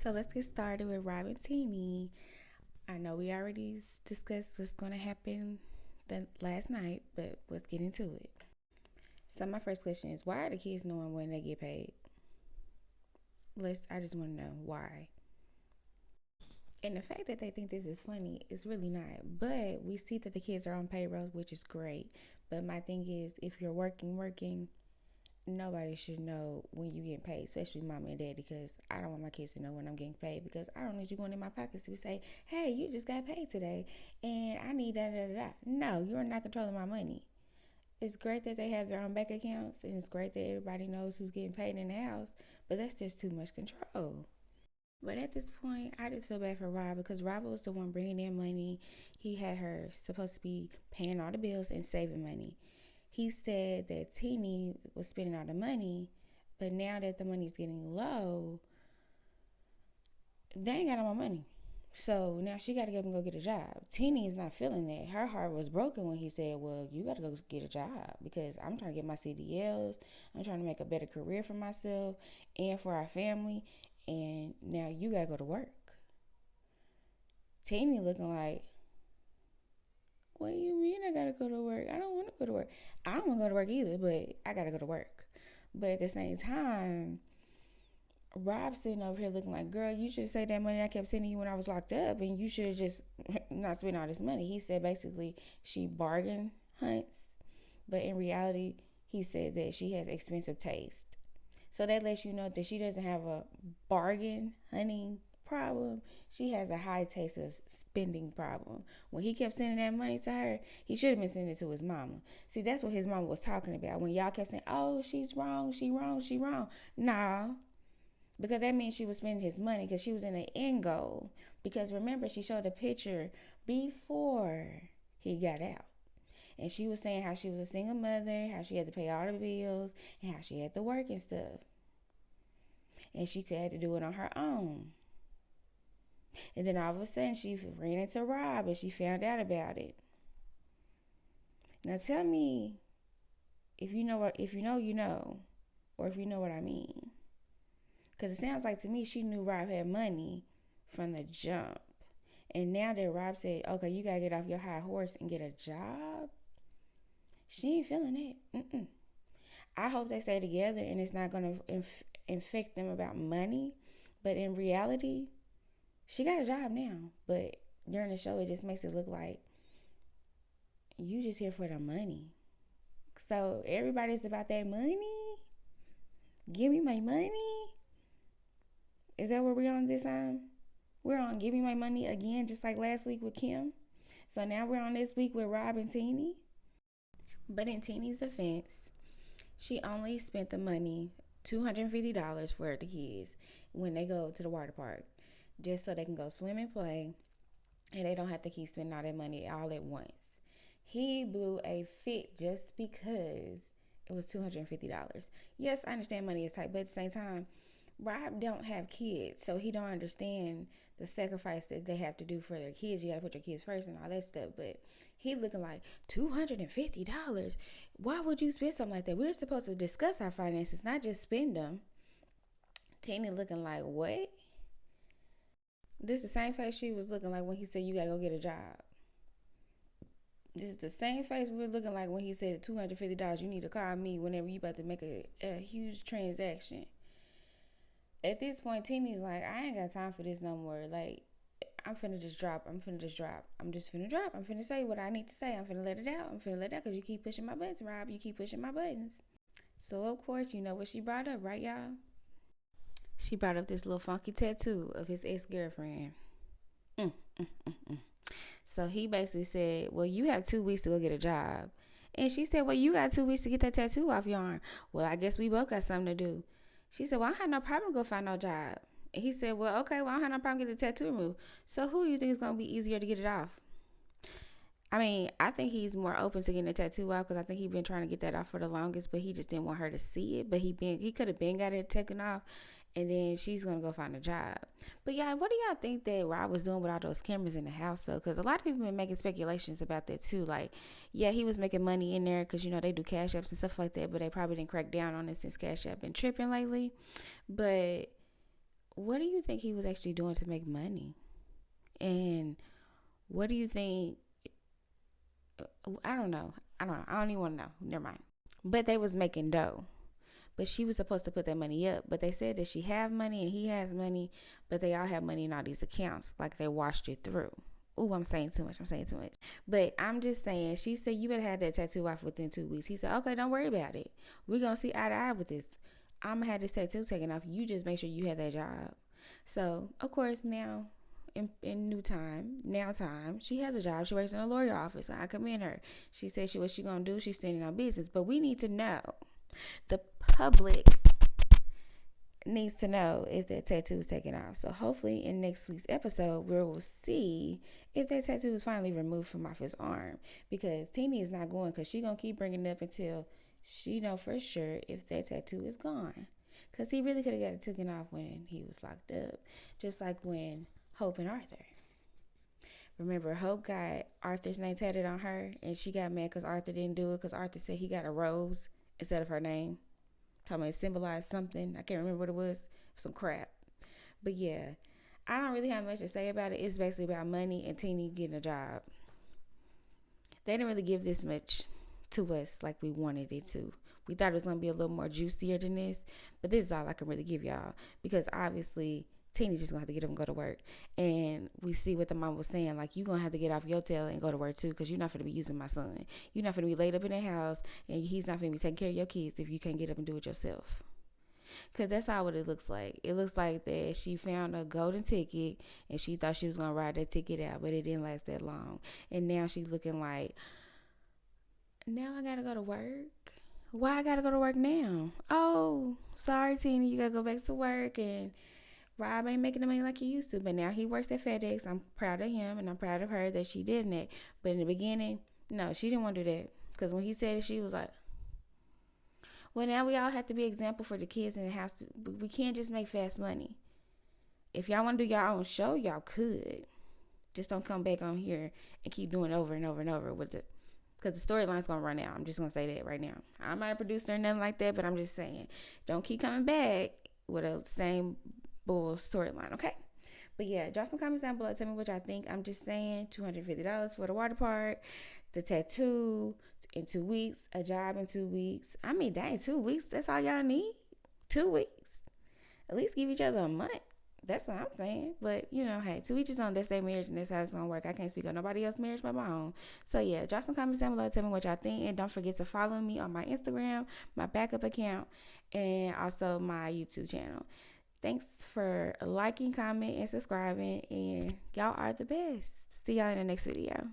So let's get started with Rob and Tennie. I know we already discussed what's going to happen the last night, but let's get into it. So my first question is, why are the kids knowing when they get paid? I just want to know why. And the fact that they think this is funny is really not. But we see that the kids are on payroll, which is great. But my thing is, if you're working, nobody should know when you get paid, especially mama and daddy, because I don't want my kids to know when I'm getting paid, because I don't need you going in my pockets to say, hey, you just got paid today and I need da. No, you're not controlling my money. It's great that they have their own bank accounts, and it's great that everybody knows who's getting paid in the house, but that's just too much control. But at this point, I just feel bad for Rob, because Rob was the one bringing in money. He had her supposed to be paying all the bills and saving money. He said that Tennie was spending all the money, but now that the money's getting low, they ain't got no more money. So now she got to get up and go get a job. Tennie is not feeling that. Her heart was broken when he said, well, you got to go get a job, because I'm trying to get my CDLs. I'm trying to make a better career for myself and for our family. And now you got to go to work. Tennie looking like, what do you mean I got to go to work? I don't want to go to work. I don't want to go to work either, but I got to go to work. But at the same time, Rob's sitting over here looking like, girl, you should say that money I kept sending you when I was locked up, and you should have just not spent all this money. He said basically she bargain hunts, but in reality, he said that she has expensive taste. So that lets you know that she doesn't have a bargain hunting problem. She has a high taste of spending problem. When he kept sending that money to her, he should have been sending it to his mama. See, that's what his mama was talking about. When y'all kept saying, oh, she's wrong, she wrong, she wrong. Nah, because that means she was spending his money because she was in an end goal. Because remember, she showed a picture before he got out. And she was saying how she was a single mother, how she had to pay all the bills, and how she had to work and stuff. And she had to do it on her own. And then all of a sudden, she ran into Rob and she found out about it. Now tell me if you know what, if you know, you know, or if you know what I mean. Because it sounds like to me she knew Rob had money from the jump. And now that Rob said, okay, you got to get off your high horse and get a job, she ain't feeling it. I hope they stay together and it's not going to infect them about money. But in reality, she got a job now. But during the show, it just makes it look like you just here for the money. So everybody's about that money. Give me my money. Is that where we're on this time? We're on Give Me My Money again, just like last week with Kim. So now we're on this week with Rob and Tennie. But in Tennie's offense, she only spent the money, $250 for the kids when they go to the water park, just so they can go swim and play, and they don't have to keep spending all that money all at once. He blew a fit just because it was $250. Yes, I understand money is tight, but at the same time, Rob don't have kids, so he don't understand the sacrifice that they have to do for their kids. You gotta put your kids first and all that stuff. But he looking like $250. Why would you spend something like that? We're supposed to discuss our finances, not just spend them. Tennie looking like, what? This is the same face she was looking like when he said you gotta go get a job. This is the same face we were looking like when he said $250. You need to call me whenever you about to make a huge transaction. At this point, Tennie's like, I ain't got time for this no more. Like, I'm finna just drop. I'm just finna drop. I'm finna say what I need to say. I'm finna let it out. Because you keep pushing my buttons, Rob. You keep pushing my buttons. So, of course, you know what she brought up, right, y'all? She brought up this little funky tattoo of his ex-girlfriend. Mm, mm, mm, mm. So he basically said, well, you have 2 weeks to go get a job. And she said, well, you got 2 weeks to get that tattoo off your arm. Well, I guess we both got something to do. She said, well, I had no problem to go find no job. And he said, well, okay, well, I had no problem getting the tattoo removed. So who do you think is going to be easier to get it off? I mean, I think he's more open to getting a tattoo out, because I think he's been trying to get that off for the longest, but he just didn't want her to see it. But he could have been got it taken off, and then she's going to go find a job. But yeah, what do y'all think that Rob was doing with all those cameras in the house, though? Because a lot of people been making speculations about that, too. Like, yeah, he was making money in there because, you know, they do cash apps and stuff like that, but they probably didn't crack down on it since cash app been tripping lately. But what do you think he was actually doing to make money? And what do you think? I don't know. I don't even want to know. Never mind. But they was making dough. But she was supposed to put that money up. But they said that she have money and he has money, but they all have money in all these accounts. Like they washed it through. Ooh, I'm saying too much. But I'm just saying, she said you better have that tattoo off within 2 weeks. He said, okay, don't worry about it. We're going to see eye to eye with this. I'm going to have this tattoo taken off. You just make sure you have that job. So, of course, now in now time, she has a job. She works in a lawyer office. I commend her. She said what she going to do. She's standing on business. But we need to know. The public needs to know if that tattoo is taken off. So hopefully in next week's episode, we will see if that tattoo is finally removed from off his arm. Because Tennie is not going, because she's going to keep bringing it up until she know for sure if that tattoo is gone. Because he really could have got it taken off when he was locked up. Just like when Hope and Arthur. Remember, Hope got Arthur's name tatted on her, and she got mad because Arthur didn't do it, because Arthur said he got a rose instead of her name. Talking about it symbolized something. I can't remember what it was. Some crap. But yeah, I don't really have much to say about it. It's basically about money and Tennie getting a job. They didn't really give this much to us like we wanted it to. We thought it was going to be a little more juicier than this. But this is all I can really give y'all. Because obviously, Tennie just going to have to get up and go to work. And we see what the mom was saying. Like, you're going to have to get off your tail and go to work too. Because you're not going to be using my son. You're not going to be laid up in the house. And he's not going to be taking care of your kids if you can't get up and do it yourself. Because that's all what it looks like. It looks like that she found a golden ticket. And she thought she was going to ride that ticket out. But it didn't last that long. And now she's looking like, now I got to go to work. Why I got to go to work now? Oh, sorry, Tennie. You got to go back to work. And Rob ain't making the money like he used to, but now he works at FedEx. I'm proud of him, and I'm proud of her that she did that. But in the beginning, no, she didn't want to do that. Because when he said it, she was like, well, now we all have to be example for the kids in the house. We can't just make fast money. If y'all want to do your own show, y'all could. Just don't come back on here and keep doing it over and over and over with it. Because the storyline's going to run out. I'm just going to say that right now. I'm not a producer or nothing like that, but I'm just saying, don't keep coming back with the same bull storyline, okay? But yeah, drop some comments down below. Tell me what y'all think. I'm just saying $250 for the water park, the tattoo in 2 weeks, a job in 2 weeks. I mean, dang, 2 weeks, that's all y'all need? 2 weeks? At least give each other a month. That's what I'm saying. But, you know, hey, to each his own. That's their marriage and that's how it's going to work. I can't speak on nobody else's marriage but my own. So, yeah, drop some comments down below. Tell me what y'all think. And don't forget to follow me on my Instagram, my backup account, and also my YouTube channel. Thanks for liking, comment, and subscribing. And y'all are the best. See y'all in the next video.